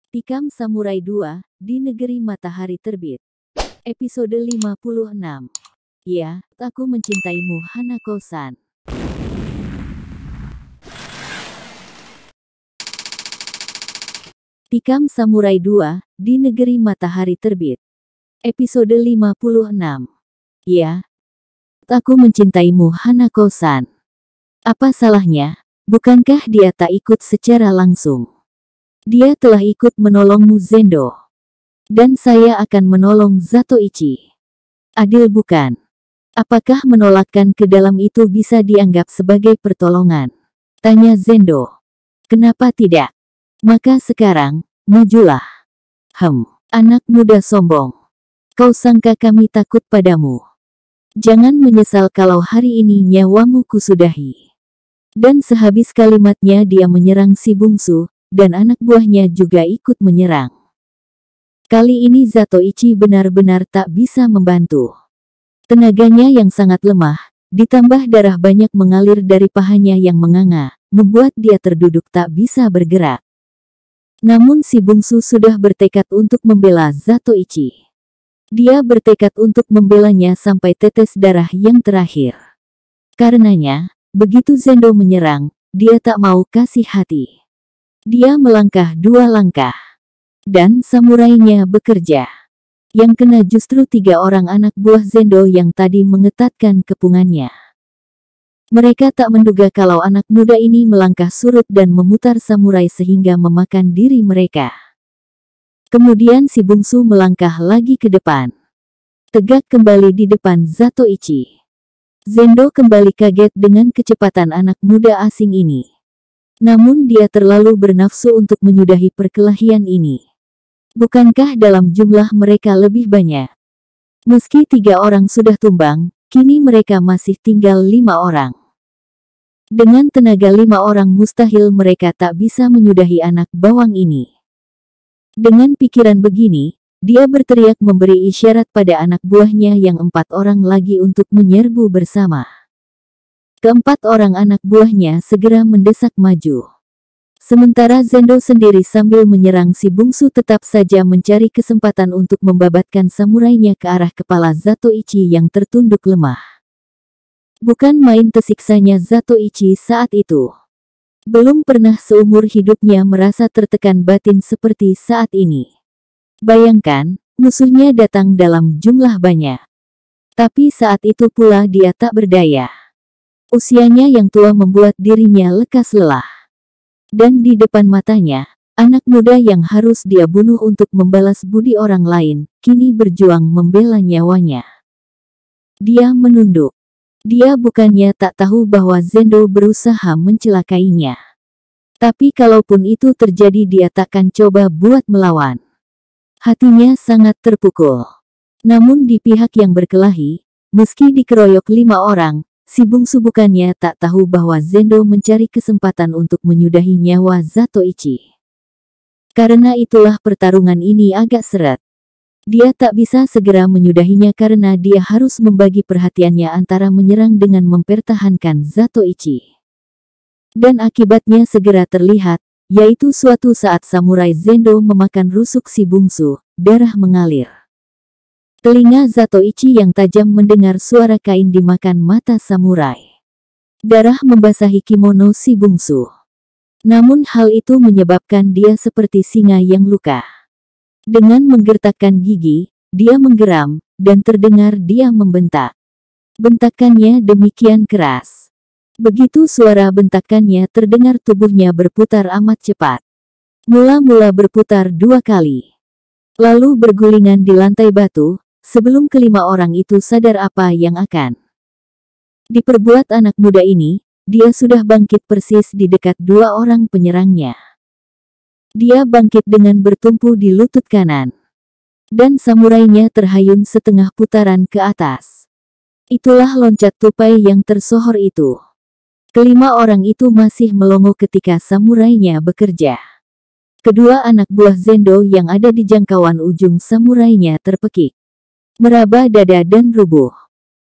Tikam Samurai 2, di Negeri Matahari Terbit. Episode 56. Ya, aku mencintaimu Hanako-san. Tikam Samurai 2, di Negeri Matahari Terbit. Episode 56. Ya, aku mencintaimu Hanako-san. Apa salahnya? Bukankah dia tak ikut secara langsung? Dia telah ikut menolongmu Zendo. Dan saya akan menolong Zatoichi. Adil bukan? Apakah menolakkan ke dalam itu bisa dianggap sebagai pertolongan? Tanya Zendo. Kenapa tidak? Maka sekarang, majulah. Anak muda sombong. Kau sangka kami takut padamu. Jangan menyesal kalau hari ini nyawamu kusudahi. Dan sehabis kalimatnya dia menyerang si bungsu, dan anak buahnya juga ikut menyerang. Kali ini Zatoichi benar-benar tak bisa membantu. Tenaganya yang sangat lemah, ditambah darah banyak mengalir dari pahanya yang menganga, membuat dia terduduk tak bisa bergerak. Namun si bungsu sudah bertekad untuk membela Zatoichi. Dia bertekad untuk membelanya sampai tetes darah yang terakhir. Karenanya, begitu Zendo menyerang, dia tak mau kasih hati. Dia melangkah 2 langkah. Dan samurainya bekerja. Yang kena justru 3 orang anak buah Zendo yang tadi mengetatkan kepungannya. Mereka tak menduga kalau anak muda ini melangkah surut dan memutar samurai sehingga memakan diri mereka. Kemudian si bungsu melangkah lagi ke depan. Tegak kembali di depan Zatoichi. Zendo kembali kaget dengan kecepatan anak muda asing ini. Namun dia terlalu bernafsu untuk menyudahi perkelahian ini. Bukankah dalam jumlah mereka lebih banyak? Meski 3 orang sudah tumbang, kini mereka masih tinggal 5 orang. Dengan tenaga 5 orang mustahil mereka tak bisa menyudahi anak bawang ini. Dengan pikiran begini, dia berteriak memberi isyarat pada anak buahnya yang 4 orang lagi untuk menyerbu bersama. Keempat orang anak buahnya segera mendesak maju. Sementara Zendo sendiri sambil menyerang si bungsu tetap saja mencari kesempatan untuk membabatkan samurainya ke arah kepala Zatoichi yang tertunduk lemah. Bukan main tersiksanya Zatoichi saat itu. Belum pernah seumur hidupnya merasa tertekan batin seperti saat ini. Bayangkan, musuhnya datang dalam jumlah banyak. Tapi saat itu pula dia tak berdaya. Usianya yang tua membuat dirinya lekas lelah. Dan di depan matanya, anak muda yang harus dia bunuh untuk membalas budi orang lain, kini berjuang membela nyawanya. Dia menunduk. Dia bukannya tak tahu bahwa Zendo berusaha mencelakainya. Tapi kalaupun itu terjadi dia takkan coba buat melawan. Hatinya sangat terpukul. Namun di pihak yang berkelahi, meski dikeroyok 5 orang, si bungsu bukannya tak tahu bahwa Zendo mencari kesempatan untuk menyudahi nyawa Zatoichi. Karena itulah pertarungan ini agak seret. Dia tak bisa segera menyudahinya karena dia harus membagi perhatiannya antara menyerang dengan mempertahankan Zatoichi. Dan akibatnya segera terlihat, yaitu suatu saat samurai Zendo memakan rusuk si bungsu, darah mengalir. Telinga Zatoichi yang tajam mendengar suara kain dimakan mata samurai. Darah membasahi kimono si bungsu. Namun hal itu menyebabkan dia seperti singa yang luka. Dengan menggertakkan gigi, dia menggeram, dan terdengar dia membentak. Bentakannya demikian keras. Begitu suara bentakannya terdengar tubuhnya berputar amat cepat. Mula-mula berputar 2 kali. Lalu bergulingan di lantai batu, sebelum kelima orang itu sadar apa yang akan diperbuat anak muda ini, dia sudah bangkit persis di dekat 2 orang penyerangnya. Dia bangkit dengan bertumpu di lutut kanan. Dan samurainya terhayun setengah putaran ke atas. Itulah loncat tupai yang tersohor itu. Kelima orang itu masih melongo ketika samurainya bekerja. Kedua anak buah Zendo yang ada di jangkauan ujung samurainya terpekik. Meraba dada dan rubuh.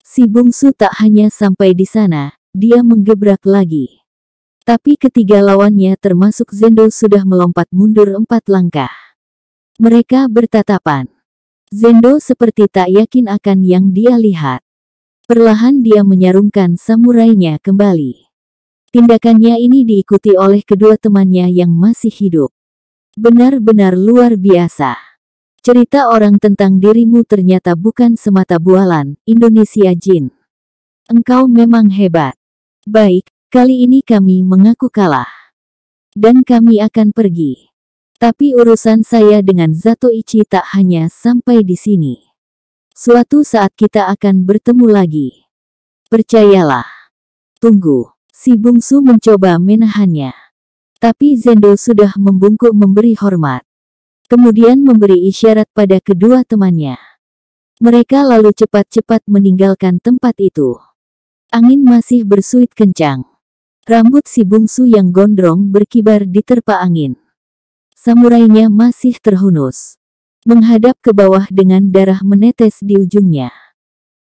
Si bungsu tak hanya sampai di sana, dia menggebrak lagi. Tapi ketiga lawannya termasuk Zendo sudah melompat mundur 4 langkah. Mereka bertatapan. Zendo seperti tak yakin akan yang dia lihat. Perlahan dia menyarungkan samurainya kembali. Tindakannya ini diikuti oleh kedua temannya yang masih hidup. Benar-benar luar biasa. Cerita orang tentang dirimu ternyata bukan semata bualan, Indonesia Jin. Engkau memang hebat. Baik, kali ini kami mengaku kalah. Dan kami akan pergi. Tapi urusan saya dengan Zatoichi tak hanya sampai di sini. Suatu saat kita akan bertemu lagi. Percayalah. Tunggu. Si bungsu mencoba menahannya. Tapi Zendo sudah membungkuk memberi hormat. Kemudian memberi isyarat pada kedua temannya. Mereka lalu cepat-cepat meninggalkan tempat itu. Angin masih bersuit kencang. Rambut si bungsu yang gondrong berkibar diterpa angin. Samurainya masih terhunus. Menghadap ke bawah dengan darah menetes di ujungnya.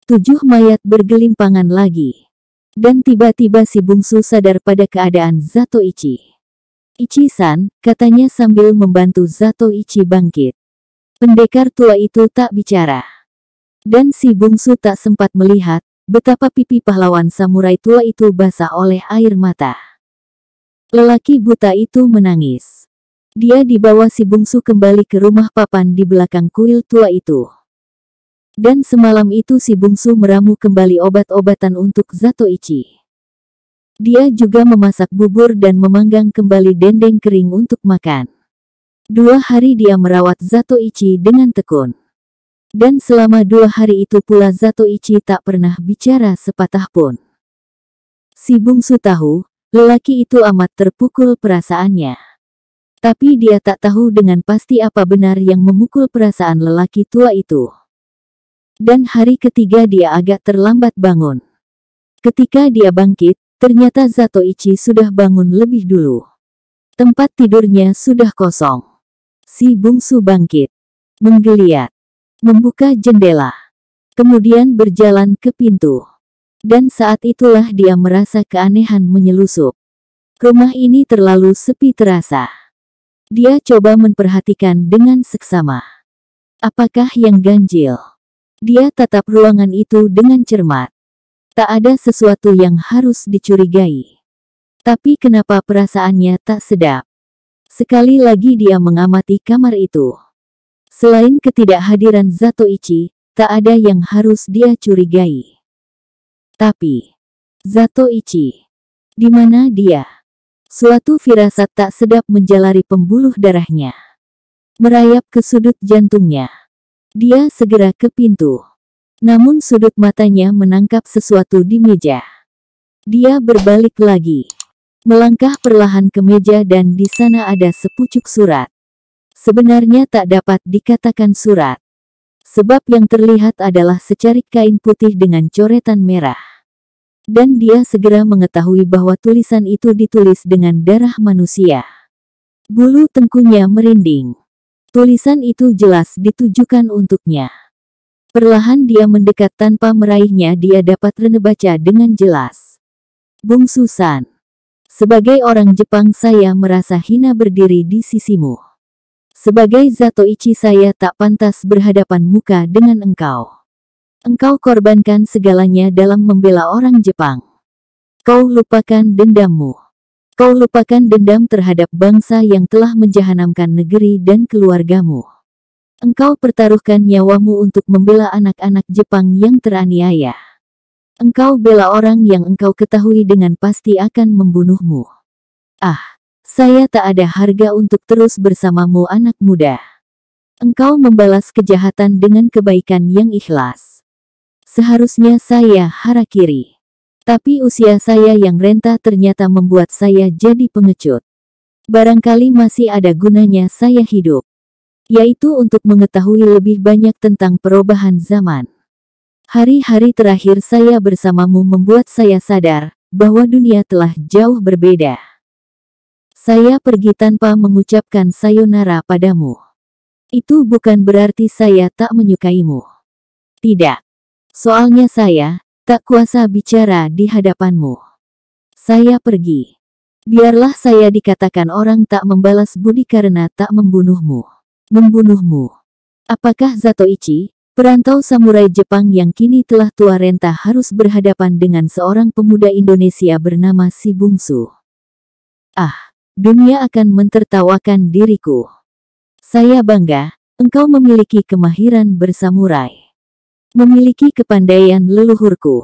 7 mayat bergelimpangan lagi. Dan tiba-tiba si bungsu sadar pada keadaan Zatoichi. "Ichi-san," katanya sambil membantu Zatoichi bangkit. Pendekar tua itu tak bicara. Dan si bungsu tak sempat melihat betapa pipi pahlawan samurai tua itu basah oleh air mata. Lelaki buta itu menangis. Dia dibawa si bungsu kembali ke rumah papan di belakang kuil tua itu. Dan semalam itu si bungsu meramu kembali obat-obatan untuk Zatoichi. Dia juga memasak bubur dan memanggang kembali dendeng kering untuk makan. 2 hari dia merawat Zatoichi dengan tekun. Dan selama 2 hari itu pula Zatoichi tak pernah bicara sepatah pun. Si bungsu tahu, lelaki itu amat terpukul perasaannya. Tapi dia tak tahu dengan pasti apa benar yang memukul perasaan lelaki tua itu. Dan hari ketiga dia agak terlambat bangun. Ketika dia bangkit, ternyata Zatoichi sudah bangun lebih dulu. Tempat tidurnya sudah kosong. Si bungsu bangkit. Menggeliat. Membuka jendela. Kemudian berjalan ke pintu. Dan saat itulah dia merasa keanehan menyelusup. Rumah ini terlalu sepi terasa. Dia coba memperhatikan dengan seksama. Apakah yang ganjil? Dia tatap ruangan itu dengan cermat. Tak ada sesuatu yang harus dicurigai. Tapi kenapa perasaannya tak sedap? Sekali lagi dia mengamati kamar itu. Selain ketidakhadiran Zatoichi, tak ada yang harus dia curigai. Tapi, Zatoichi, di mana dia? Suatu firasat tak sedap menjalari pembuluh darahnya. Merayap ke sudut jantungnya. Dia segera ke pintu. Namun sudut matanya menangkap sesuatu di meja. Dia berbalik lagi. Melangkah perlahan ke meja dan di sana ada sepucuk surat. Sebenarnya tak dapat dikatakan surat. Sebab yang terlihat adalah secarik kain putih dengan coretan merah. Dan dia segera mengetahui bahwa tulisan itu ditulis dengan darah manusia. Bulu tengkunya merinding. Tulisan itu jelas ditujukan untuknya. Perlahan dia mendekat tanpa meraihnya dia dapat membaca dengan jelas. Bungsu-san. Sebagai orang Jepang saya merasa hina berdiri di sisimu. Sebagai Zatoichi saya tak pantas berhadapan muka dengan engkau. Engkau korbankan segalanya dalam membela orang Jepang. Kau lupakan dendammu. Kau lupakan dendam terhadap bangsa yang telah menjahanamkan negeri dan keluargamu. Engkau pertaruhkan nyawamu untuk membela anak-anak Jepang yang teraniaya. Engkau bela orang yang engkau ketahui dengan pasti akan membunuhmu. Ah, saya tak ada harga untuk terus bersamamu anak muda. Engkau membalas kejahatan dengan kebaikan yang ikhlas. Seharusnya saya harakiri. Tapi usia saya yang renta ternyata membuat saya jadi pengecut. Barangkali masih ada gunanya saya hidup. Yaitu untuk mengetahui lebih banyak tentang perubahan zaman. Hari-hari terakhir saya bersamamu membuat saya sadar bahwa dunia telah jauh berbeda. Saya pergi tanpa mengucapkan sayonara padamu. Itu bukan berarti saya tak menyukaimu. Tidak. Soalnya saya tak kuasa bicara di hadapanmu. Saya pergi. Biarlah saya dikatakan orang tak membalas budi karena tak membunuhmu. membunuhmu. Apakah Zatoichi, perantau samurai Jepang yang kini telah tua renta, harus berhadapan dengan seorang pemuda Indonesia bernama Si Bungsu? Ah, dunia akan mentertawakan diriku. Saya bangga, engkau memiliki kemahiran bersamurai. Memiliki kepandaian leluhurku.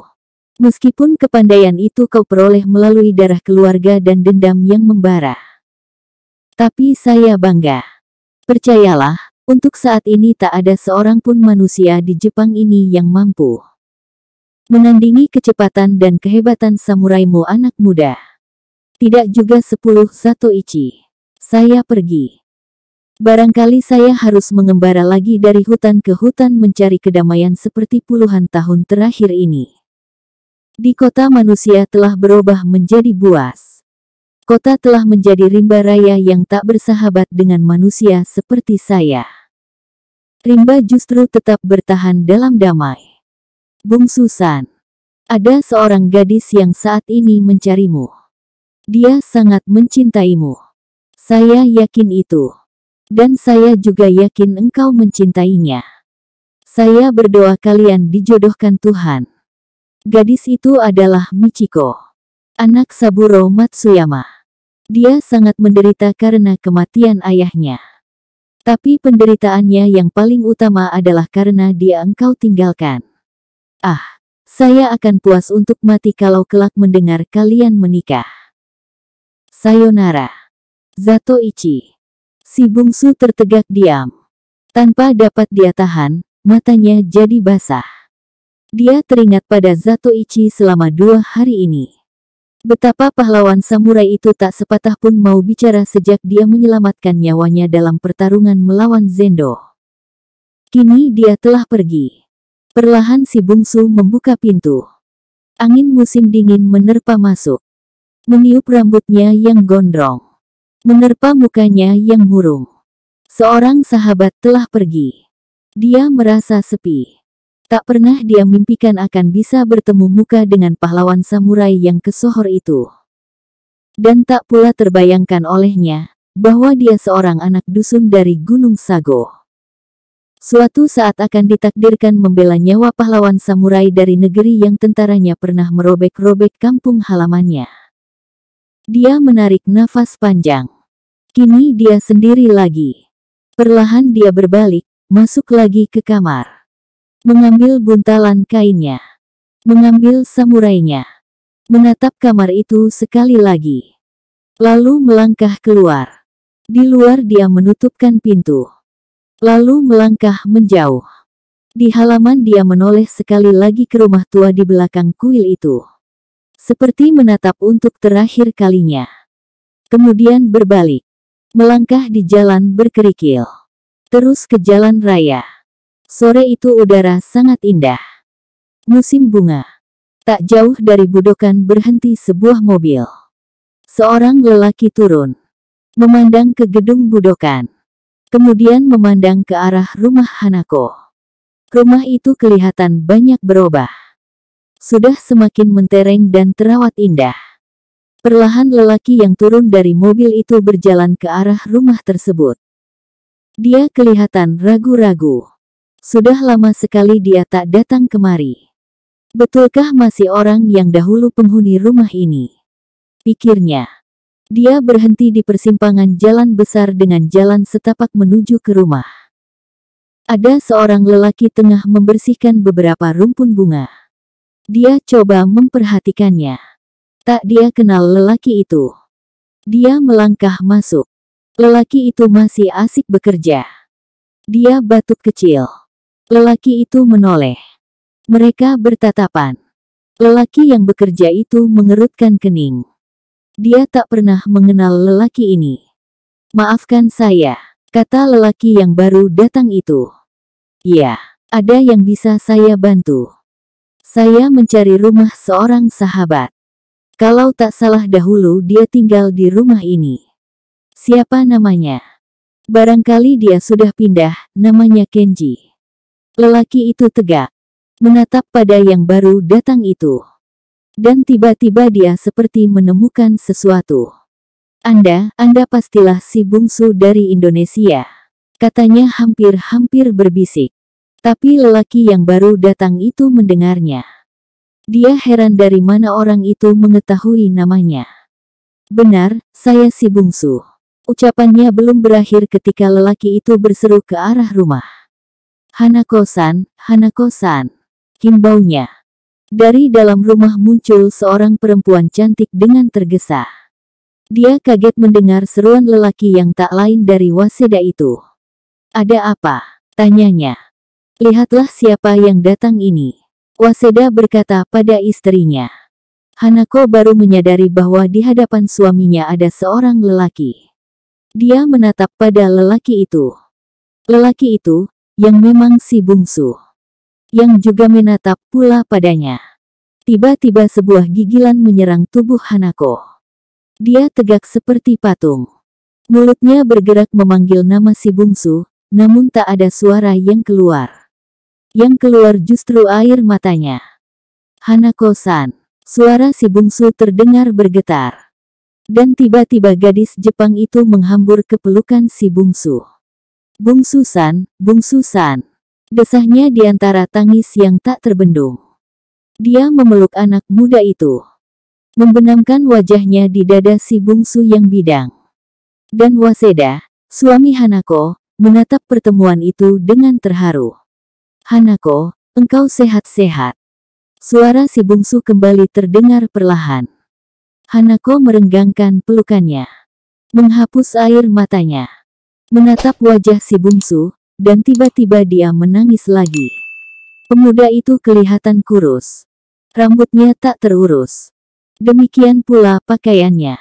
Meskipun kepandaian itu kau peroleh melalui darah keluarga dan dendam yang membara. Tapi saya bangga. Percayalah, untuk saat ini tak ada seorang pun manusia di Jepang ini yang mampu menandingi kecepatan dan kehebatan samuraimu, anak muda. Tidak juga 10 Zatoichi. Saya pergi. Barangkali saya harus mengembara lagi dari hutan ke hutan mencari kedamaian seperti puluhan tahun terakhir ini. Di kota manusia telah berubah menjadi buas. Kota telah menjadi rimba raya yang tak bersahabat dengan manusia seperti saya. Rimba justru tetap bertahan dalam damai. Bungsu-san, ada seorang gadis yang saat ini mencarimu. Dia sangat mencintaimu. Saya yakin itu. Dan saya juga yakin engkau mencintainya. Saya berdoa kalian dijodohkan Tuhan. Gadis itu adalah Michiko, anak Saburo Matsuyama. Dia sangat menderita karena kematian ayahnya. Tapi penderitaannya yang paling utama adalah karena dia engkau tinggalkan. Ah, saya akan puas untuk mati kalau kelak mendengar kalian menikah. Sayonara. Zatoichi. Si bungsu tertegak diam. Tanpa dapat dia tahan, matanya jadi basah. Dia teringat pada Zatoichi selama 2 hari ini. Betapa pahlawan samurai itu tak sepatah pun mau bicara sejak dia menyelamatkan nyawanya dalam pertarungan melawan Zendo. Kini dia telah pergi. Perlahan si bungsu membuka pintu. Angin musim dingin menerpa masuk. Meniup rambutnya yang gondrong. Menerpa mukanya yang murung. Seorang sahabat telah pergi. Dia merasa sepi. Tak pernah dia mimpikan akan bisa bertemu muka dengan pahlawan samurai yang kesohor itu. Dan tak pula terbayangkan olehnya, bahwa dia seorang anak dusun dari Gunung Sago. Suatu saat akan ditakdirkan membela nyawa pahlawan samurai dari negeri yang tentaranya pernah merobek-robek kampung halamannya. Dia menarik nafas panjang. Kini dia sendiri lagi. Perlahan dia berbalik, masuk lagi ke kamar. Mengambil buntalan kainnya. Mengambil samurainya. Menatap kamar itu sekali lagi. Lalu melangkah keluar. Di luar dia menutupkan pintu. Lalu melangkah menjauh. Di halaman dia menoleh sekali lagi ke rumah tua di belakang kuil itu. Seperti menatap untuk terakhir kalinya. Kemudian berbalik. Melangkah di jalan berkerikil. Terus ke jalan raya. Sore itu udara sangat indah. Musim bunga. Tak jauh dari budokan berhenti sebuah mobil. Seorang lelaki turun. Memandang ke gedung budokan. Kemudian memandang ke arah rumah Hanako. Rumah itu kelihatan banyak berubah. Sudah semakin mentereng dan terawat indah. Perlahan lelaki yang turun dari mobil itu berjalan ke arah rumah tersebut. Dia kelihatan ragu-ragu. Sudah lama sekali dia tak datang kemari. Betulkah masih orang yang dahulu penghuni rumah ini? Pikirnya. Dia berhenti di persimpangan jalan besar dengan jalan setapak menuju ke rumah. Ada seorang lelaki tengah membersihkan beberapa rumpun bunga. Dia coba memperhatikannya. Tak dia kenal lelaki itu. Dia melangkah masuk. Lelaki itu masih asik bekerja. Dia batuk kecil. Lelaki itu menoleh. Mereka bertatapan. Lelaki yang bekerja itu mengerutkan kening. Dia tak pernah mengenal lelaki ini. Maafkan saya, kata lelaki yang baru datang itu. Ya, ada yang bisa saya bantu. Saya mencari rumah seorang sahabat. Kalau tak salah dahulu dia tinggal di rumah ini. Siapa namanya? Barangkali dia sudah pindah, namanya Kenji. Lelaki itu tegak. Menatap pada yang baru datang itu. Dan tiba-tiba dia seperti menemukan sesuatu. Anda pastilah si bungsu dari Indonesia. katanya hampir-hampir berbisik. Tapi lelaki yang baru datang itu mendengarnya. Dia heran dari mana orang itu mengetahui namanya. Benar, saya si bungsu. Ucapannya belum berakhir ketika lelaki itu berseru ke arah rumah. Hanako-san, Hanako-san. Himbaunya. Dari dalam rumah muncul seorang perempuan cantik dengan tergesa. Dia kaget mendengar seruan lelaki yang tak lain dari Waseda itu. Ada apa? Tanyanya. Lihatlah siapa yang datang ini. Waseda berkata pada istrinya. Hanako baru menyadari bahwa di hadapan suaminya ada seorang lelaki. Dia menatap pada lelaki itu. Lelaki itu, yang memang si bungsu. Yang juga menatap pula padanya. Tiba-tiba sebuah gigilan menyerang tubuh Hanako. Dia tegak seperti patung. Mulutnya bergerak memanggil nama si bungsu, namun tak ada suara yang keluar. Yang keluar justru air matanya. Hanako-san. Suara si bungsu terdengar bergetar. Dan tiba-tiba gadis Jepang itu menghambur ke pelukan si bungsu. Bungsu-san, Bungsu-san. Desahnya di antara tangis yang tak terbendung. Dia memeluk anak muda itu. Membenamkan wajahnya di dada si bungsu yang bidang. Dan Waseda, suami Hanako, menatap pertemuan itu dengan terharu. Hanako, engkau sehat-sehat. Suara si bungsu kembali terdengar perlahan. Hanako merenggangkan pelukannya. Menghapus air matanya. Menatap wajah si bungsu, dan tiba-tiba dia menangis lagi. Pemuda itu kelihatan kurus. Rambutnya tak terurus. Demikian pula pakaiannya.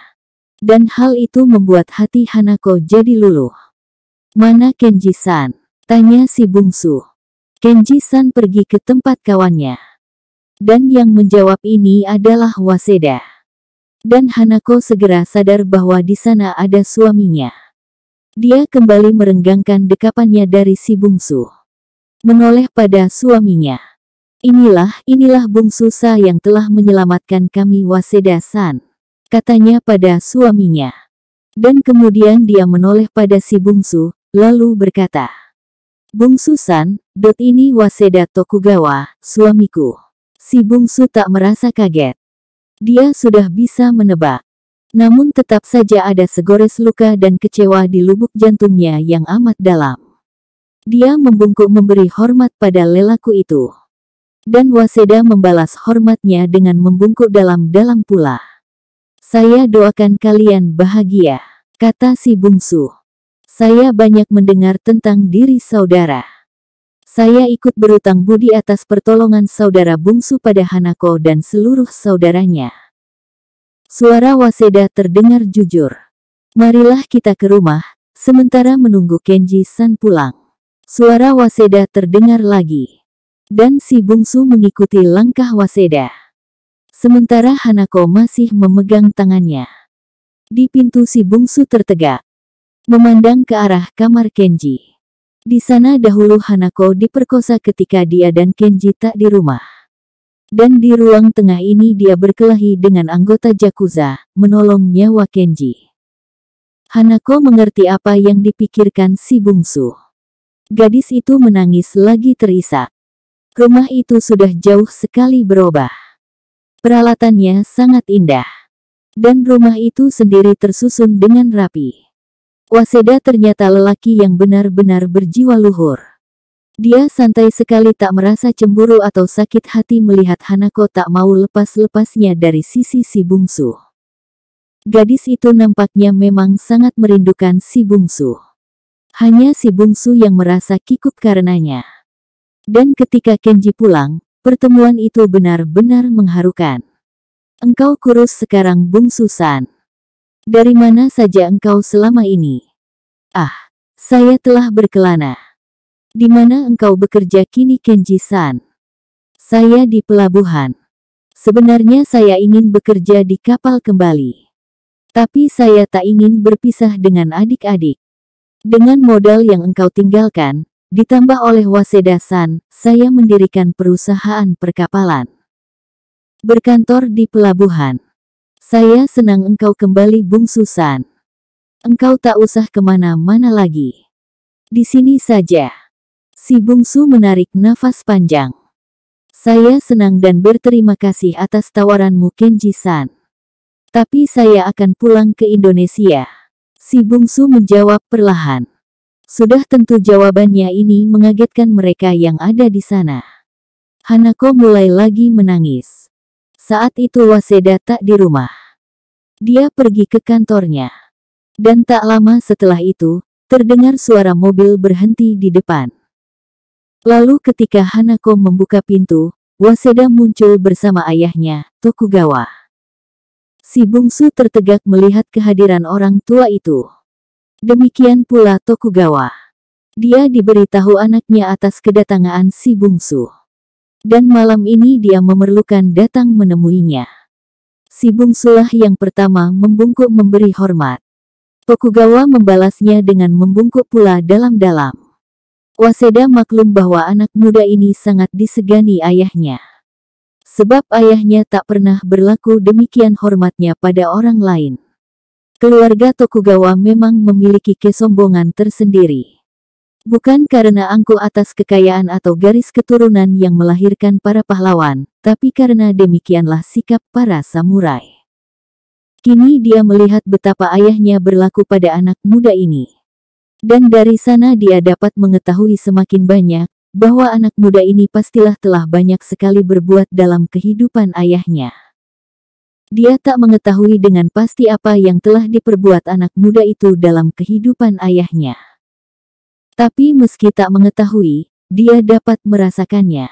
Dan hal itu membuat hati Hanako jadi luluh. Mana Kenji-san? Tanya si bungsu. Kenji-san pergi ke tempat kawannya. Dan yang menjawab ini adalah Waseda. Dan Hanako segera sadar bahwa di sana ada suaminya. Dia kembali merenggangkan dekapannya dari si bungsu. Menoleh pada suaminya. Inilah bungsu sa yang telah menyelamatkan kami Waseda-san. Katanya pada suaminya. Dan kemudian dia menoleh pada si bungsu, lalu berkata. Bungsu-san, ini Waseda Tokugawa, suamiku. Si bungsu tak merasa kaget. Dia sudah bisa menebak. Namun tetap saja ada segores luka dan kecewa di lubuk jantungnya yang amat dalam. Dia membungkuk memberi hormat pada lelaku itu. Dan Waseda membalas hormatnya dengan membungkuk dalam-dalam pula. Saya doakan kalian bahagia, kata si bungsu. Saya banyak mendengar tentang diri saudara. Saya ikut berutang budi atas pertolongan saudara bungsu pada Hanako dan seluruh saudaranya. Suara Waseda terdengar jujur. Marilah kita ke rumah, sementara menunggu Kenji-san pulang. Suara Waseda terdengar lagi. Dan si bungsu mengikuti langkah Waseda. Sementara Hanako masih memegang tangannya. Di pintu si bungsu tertegak. Memandang ke arah kamar Kenji. Di sana dahulu Hanako diperkosa ketika dia dan Kenji tak di rumah. Dan di ruang tengah ini dia berkelahi dengan anggota Yakuza, menolong nyawa Kenji. Hanako mengerti apa yang dipikirkan si bungsu. Gadis itu menangis lagi terisak. Rumah itu sudah jauh sekali berubah. Peralatannya sangat indah. Dan rumah itu sendiri tersusun dengan rapi. Waseda ternyata lelaki yang benar-benar berjiwa luhur. Dia santai sekali tak merasa cemburu atau sakit hati melihat Hanako tak mau lepas-lepasnya dari sisi si bungsu. Gadis itu nampaknya memang sangat merindukan si bungsu. Hanya si bungsu yang merasa kikuk karenanya. Dan ketika Kenji pulang, pertemuan itu benar-benar mengharukan. Engkau kurus sekarang bungsu-san. Dari mana saja engkau selama ini? Ah, saya telah berkelana. Di mana engkau bekerja kini Kenji-san? Saya di pelabuhan. Sebenarnya saya ingin bekerja di kapal kembali. Tapi saya tak ingin berpisah dengan adik-adik. Dengan modal yang engkau tinggalkan, ditambah oleh Waseda-san, saya mendirikan perusahaan perkapalan. Berkantor di pelabuhan. Saya senang engkau kembali bungsu-san. Engkau tak usah kemana-mana lagi. Di sini saja. Si bungsu menarik nafas panjang. Saya senang dan berterima kasih atas tawaranmu, Kenji-san. Tapi saya akan pulang ke Indonesia. Si bungsu menjawab perlahan. Sudah tentu jawabannya ini mengagetkan mereka yang ada di sana. Hanako mulai lagi menangis. Saat itu Waseda tak di rumah. Dia pergi ke kantornya. Dan tak lama setelah itu, terdengar suara mobil berhenti di depan. Lalu ketika Hanako membuka pintu, Waseda muncul bersama ayahnya, Tokugawa. Si bungsu tertegak melihat kehadiran orang tua itu. Demikian pula Tokugawa. Dia diberitahu anaknya atas kedatangan si bungsu. Dan malam ini dia memerlukan datang menemuinya. Si bungsulah yang pertama membungkuk memberi hormat. Tokugawa membalasnya dengan membungkuk pula dalam-dalam. Waseda maklum bahwa anak muda ini sangat disegani ayahnya. Sebab ayahnya tak pernah berlaku demikian hormatnya pada orang lain. Keluarga Tokugawa memang memiliki kesombongan tersendiri. Bukan karena angkuh atas kekayaan atau garis keturunan yang melahirkan para pahlawan, tapi karena demikianlah sikap para samurai. Kini dia melihat betapa ayahnya berlaku pada anak muda ini. Dan dari sana dia dapat mengetahui semakin banyak, bahwa anak muda ini pastilah telah banyak sekali berbuat dalam kehidupan ayahnya. Dia tak mengetahui dengan pasti apa yang telah diperbuat anak muda itu dalam kehidupan ayahnya. Tapi meski tak mengetahui, dia dapat merasakannya.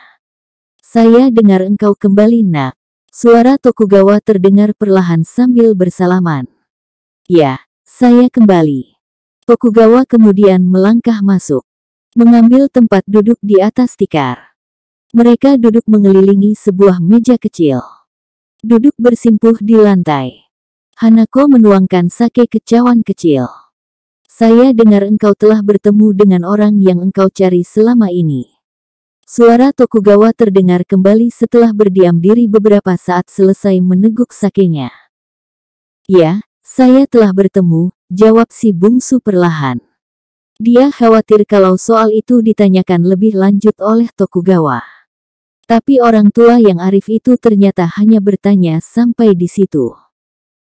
Saya dengar engkau kembali, nak. Suara Tokugawa terdengar perlahan sambil bersalaman. Ya, saya kembali. Tokugawa kemudian melangkah masuk. Mengambil tempat duduk di atas tikar. Mereka duduk mengelilingi sebuah meja kecil. Duduk bersimpuh di lantai. Hanako menuangkan sake ke cawan kecil. Saya dengar engkau telah bertemu dengan orang yang engkau cari selama ini. Suara Tokugawa terdengar kembali setelah berdiam diri beberapa saat selesai meneguk sakenya. Ya, saya telah bertemu, jawab si bungsu perlahan. Dia khawatir kalau soal itu ditanyakan lebih lanjut oleh Tokugawa. Tapi orang tua yang arif itu ternyata hanya bertanya sampai di situ.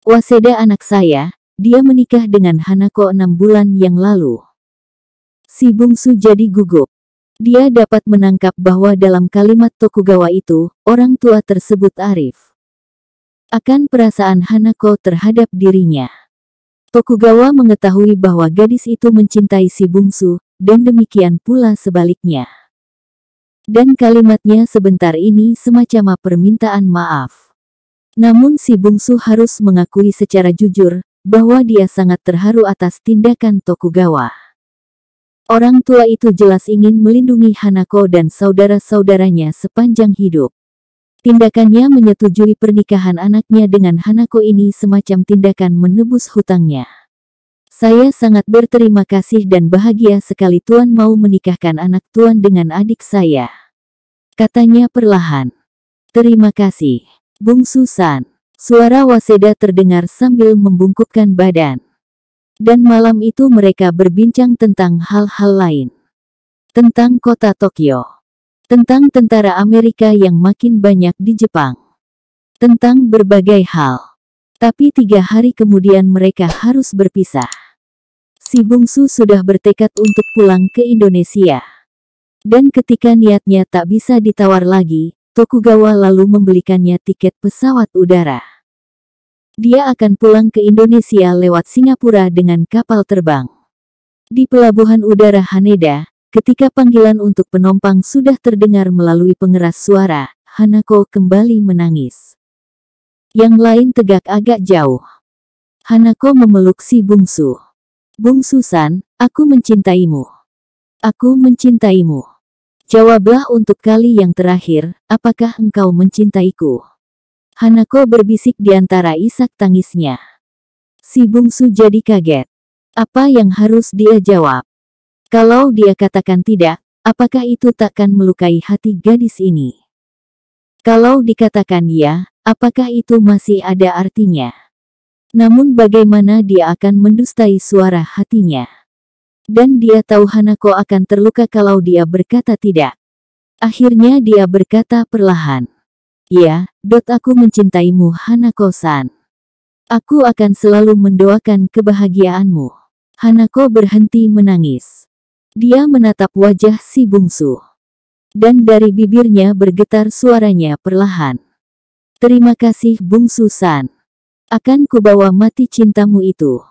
Waseda anak saya, dia menikah dengan Hanako 6 bulan yang lalu. Si bungsu jadi gugup. Dia dapat menangkap bahwa dalam kalimat Tokugawa itu, orang tua tersebut arif akan perasaan Hanako terhadap dirinya. Tokugawa mengetahui bahwa gadis itu mencintai si bungsu, dan demikian pula sebaliknya. Dan kalimatnya sebentar ini semacam permintaan maaf. Namun si bungsu harus mengakui secara jujur, bahwa dia sangat terharu atas tindakan Tokugawa. Orang tua itu jelas ingin melindungi Hanako dan saudara-saudaranya sepanjang hidup. Tindakannya menyetujui pernikahan anaknya dengan Hanako ini semacam tindakan menebus hutangnya. Saya sangat berterima kasih dan bahagia sekali Tuan mau menikahkan anak Tuan dengan adik saya. Katanya perlahan. Terima kasih, Bungsu-san. Suara Waseda terdengar sambil membungkukkan badan. Dan malam itu mereka berbincang tentang hal-hal lain. Tentang kota Tokyo. Tentang tentara Amerika yang makin banyak di Jepang. Tentang berbagai hal. Tapi 3 hari kemudian mereka harus berpisah. Si bungsu sudah bertekad untuk pulang ke Indonesia. Dan ketika niatnya tak bisa ditawar lagi, Tokugawa lalu membelikannya tiket pesawat udara. Dia akan pulang ke Indonesia lewat Singapura dengan kapal terbang. Di pelabuhan udara Haneda, ketika panggilan untuk penumpang sudah terdengar melalui pengeras suara, Hanako kembali menangis. Yang lain tegak agak jauh. Hanako memeluk si bungsu. Bungsu-san, aku mencintaimu. Aku mencintaimu. Jawablah untuk kali yang terakhir, apakah engkau mencintaiku? Hanako berbisik di antara isak tangisnya. Si bungsu jadi kaget. Apa yang harus dia jawab? Kalau dia katakan tidak, apakah itu takkan melukai hati gadis ini? Kalau dikatakan ya, apakah itu masih ada artinya? Namun bagaimana dia akan mendustai suara hatinya? Dan dia tahu Hanako akan terluka kalau dia berkata tidak. Akhirnya dia berkata perlahan. Ya, aku mencintaimu Hanako-san. Aku akan selalu mendoakan kebahagiaanmu. Hanako berhenti menangis. Dia menatap wajah si bungsu. Dan dari bibirnya bergetar suaranya perlahan. Terima kasih bungsu-san. Akan kubawa mati cintamu itu.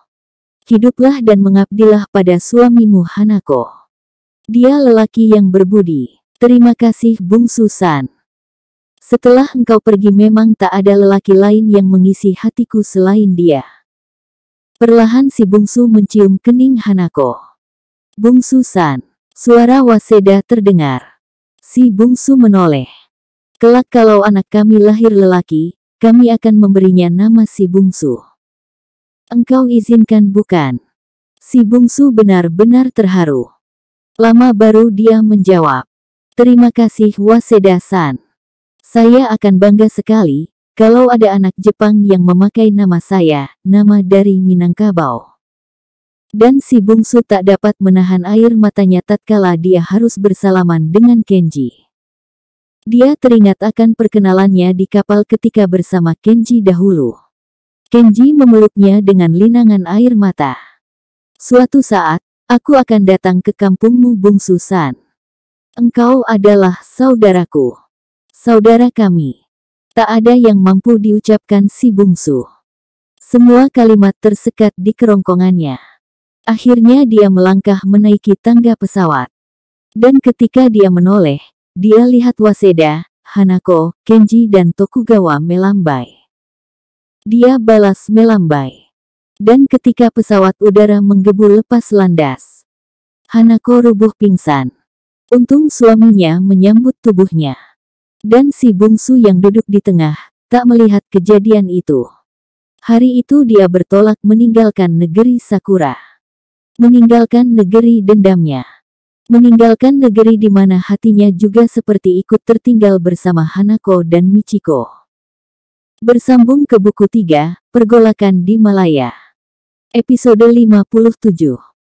Hiduplah dan mengabdilah pada suamimu Hanako. Dia lelaki yang berbudi. Terima kasih bungsu-san. Setelah engkau pergi memang tak ada lelaki lain yang mengisi hatiku selain dia. Perlahan si bungsu mencium kening Hanako. Bungsu-san. Suara Waseda terdengar. Si bungsu menoleh. Kelak kalau anak kami lahir lelaki, kami akan memberinya nama si bungsu. Engkau izinkan bukan? Si bungsu benar-benar terharu. Lama baru dia menjawab. Terima kasih Waseda-san. Saya akan bangga sekali, kalau ada anak Jepang yang memakai nama saya, nama dari Minangkabau. Dan si bungsu tak dapat menahan air matanya tatkala dia harus bersalaman dengan Kenji. Dia teringat akan perkenalannya di kapal ketika bersama Kenji dahulu. Kenji memeluknya dengan linangan air mata. Suatu saat, aku akan datang ke kampungmu bungsu-san. Engkau adalah saudaraku. Saudara kami. Tak ada yang mampu diucapkan si bungsu. Semua kalimat tersekat di kerongkongannya. Akhirnya dia melangkah menaiki tangga pesawat. Dan ketika dia menoleh, dia lihat Waseda, Hanako, Kenji dan Tokugawa melambai. Dia balas melambai. Dan ketika pesawat udara menggebu lepas landas, Hanako rubuh pingsan. Untung suaminya menyambut tubuhnya. Dan si bungsu yang duduk di tengah, tak melihat kejadian itu. Hari itu dia bertolak meninggalkan negeri Sakura. Meninggalkan negeri dendamnya. Meninggalkan negeri di mana hatinya juga seperti ikut tertinggal bersama Hanako dan Michiko. Bersambung ke buku 3, Pergolakan di Malaya. Episode 57.